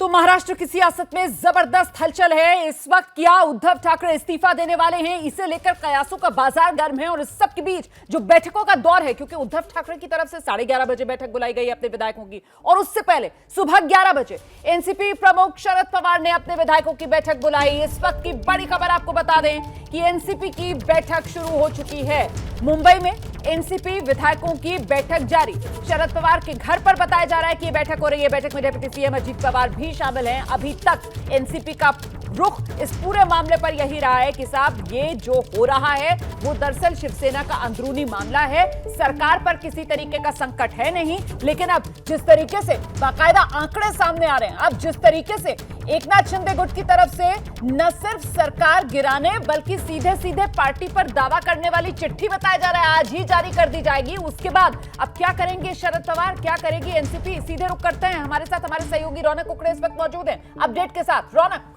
तो महाराष्ट्र की सियासत में जबरदस्त हलचल है। इस वक्त क्या उद्धव ठाकरे इस्तीफा देने वाले हैं, इसे लेकर कयासों का बाजार गर्म है। और इस सब के बीच जो बैठकों का दौर है, क्योंकि उद्धव ठाकरे की तरफ से 11:30 बजे बैठक बुलाई गई अपने विधायकों की, और उससे पहले सुबह 11 बजे एनसीपी प्रमुख शरद पवार ने अपने विधायकों की बैठक बुलाई। इस वक्त की बड़ी खबर आपको बता दें कि एनसीपी की बैठक शुरू हो चुकी है। मुंबई में एनसीपी विधायकों की बैठक जारी। शरद पवार के घर पर बताया जा रहा है कि यह बैठक हो रही है। बैठक में डिप्टी सीएम अजीत पवार भी शामिल हैं। अभी तक एनसीपी का रुख इस पूरे मामले पर यही रहा है कि साहब ये जो हो रहा है वो दरअसल शिवसेना का अंदरूनी मामला है, सरकार पर किसी तरीके का संकट है नहीं। लेकिन अब जिस तरीके से बाकायदा आंकड़े सामने आ रहे हैं, अब जिस तरीके से एकनाथ शिंदे गुट की तरफ से न सिर्फ सरकार गिराने बल्कि सीधे सीधे पार्टी पर दावा करने वाली चिट्ठी बताया जा रहा है आज ही जारी कर दी जाएगी। उसके बाद अब क्या करेंगे शरद पवार, क्या करेगी एनसीपी, सीधे रुख करते हैं हमारे साथ हमारे सहयोगी रौनक कुकड़े इस वक्त मौजूद हैं अपडेट के साथ। रौनक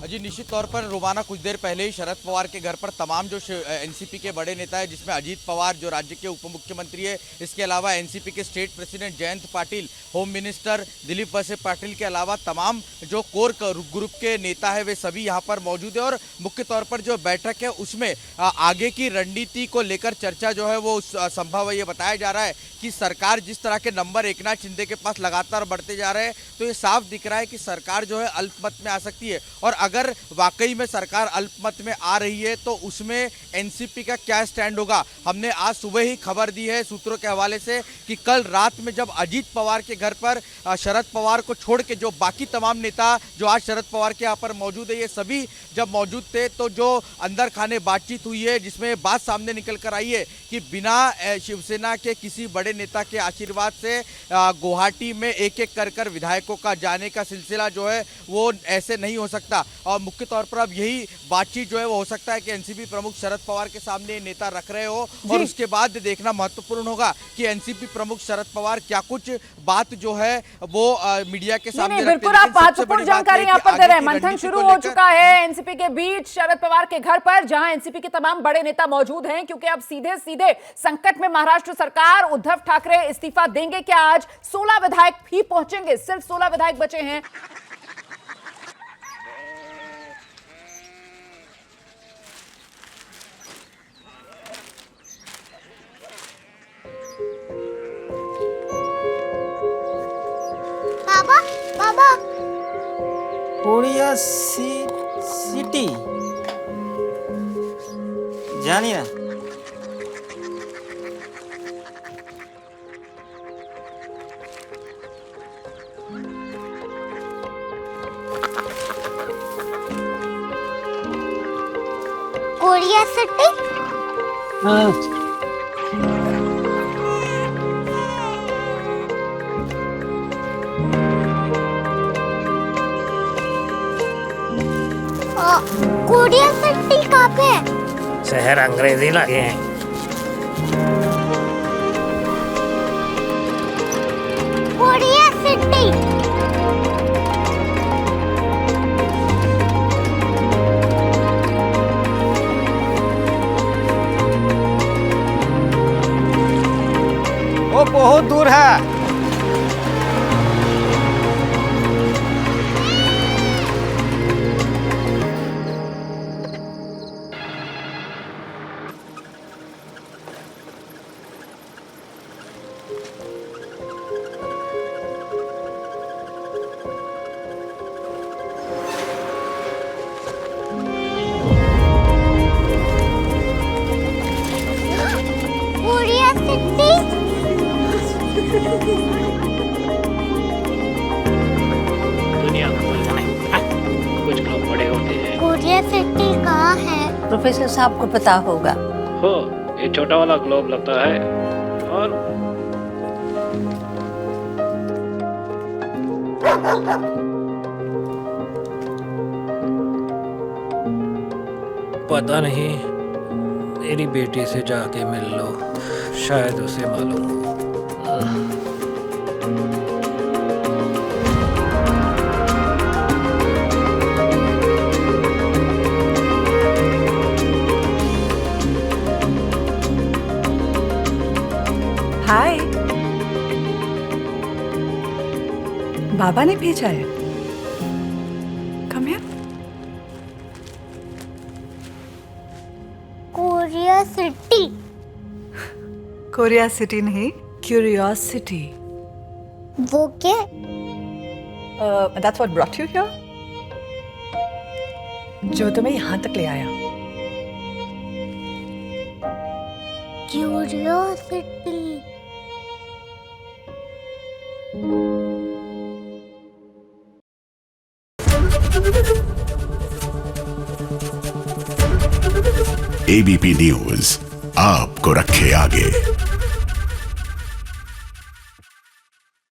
जी, निश्चित तौर पर रोमाना कुछ देर पहले ही शरद पवार के घर पर तमाम जो एनसीपी के बड़े नेता है, जिसमें अजीत पवार जो राज्य के उप मुख्यमंत्री है, इसके अलावा एनसीपी के state president Jayant Patil, home minister Dilip Walse Patil के अलावा तमाम जो कोर ग्रुप के नेता है वे सभी यहाँ पर मौजूद है। और मुख्य तौर पर जो बैठक है उसमें आगे की रणनीति को लेकर चर्चा जो है वो संभव है। ये बताया जा रहा है कि सरकार जिस तरह के नंबर एकनाथ शिंदे के पास लगातार बढ़ते जा रहे हैं, तो ये साफ दिख रहा है कि सरकार जो है अल्पमत में आ सकती है। और अगर वाकई में सरकार अल्पमत में आ रही है तो उसमें एनसीपी का क्या स्टैंड होगा। हमने आज सुबह ही खबर दी है सूत्रों के हवाले से कि कल रात में जब अजीत पवार के घर पर शरद पवार को छोड़ के जो बाकी तमाम नेता जो आज शरद पवार के यहाँ पर मौजूद है, ये सभी जब मौजूद थे तो जो अंदर खाने बातचीत हुई है, जिसमें बात सामने निकल कर आई है कि बिना शिवसेना के किसी बड़े नेता के आशीर्वाद से गुवाहाटी में एक एक कर विधायकों का जाने का सिलसिला जो है वो ऐसे नहीं हो सकता। और मुख्य तौर पर अब यही बातचीत जो है वो हो सकता है कि एनसीपी प्रमुख शरद पवार के सामने नेता रख रहे हो, और उसके बाद देखना महत्वपूर्ण होगा कि एनसीपी प्रमुख शरद पवार क्या कुछ बात जो है वो मीडिया के सामने बिल्कुल आप महत्वपूर्ण जानकारी यहाँ पर दे रहे हैं। मंथन शुरू हो चुका है एनसीपी के बीच शरद पवार के घर पर, जहां एनसीपी के तमाम बड़े नेता मौजूद हैं, क्योंकि अब सीधे सीधे संकट में महाराष्ट्र सरकार। उद्धव ठाकरे इस्तीफा देंगे क्या आज? 16 विधायक ही पहुंचेंगे, सिर्फ 16 विधायक बचे हैं। बाबा बाबा कोरिया सिटी জানি না। कोरिया सिटी হ্যাঁ, कोरिया सिटी कहाँ पे है? शहर अंग्रेजी लगे हैं। कोरिया सिटी वो बहुत दूर है। कोरिया सिटी दुनिया को कुछ लोग बड़े होते हैं। कोरिया सिटी कहाँ है? प्रोफेसर साहब को पता होगा। हो, ये छोटा वाला ग्लोब लगता है और पता नहीं, मेरी बेटी से जाके मिल लो, शायद उसे मालूम हो। हाय, बाबा ने भेजा है। Come here. Korea city. Korea city नहीं, क्यूरियोसिटी। वो क्या? That's what brought you here? जो तुम्हें यहाँ तक ले आया। क्यूरियोसिटी। एबीपी न्यूज आपको रखे आगे।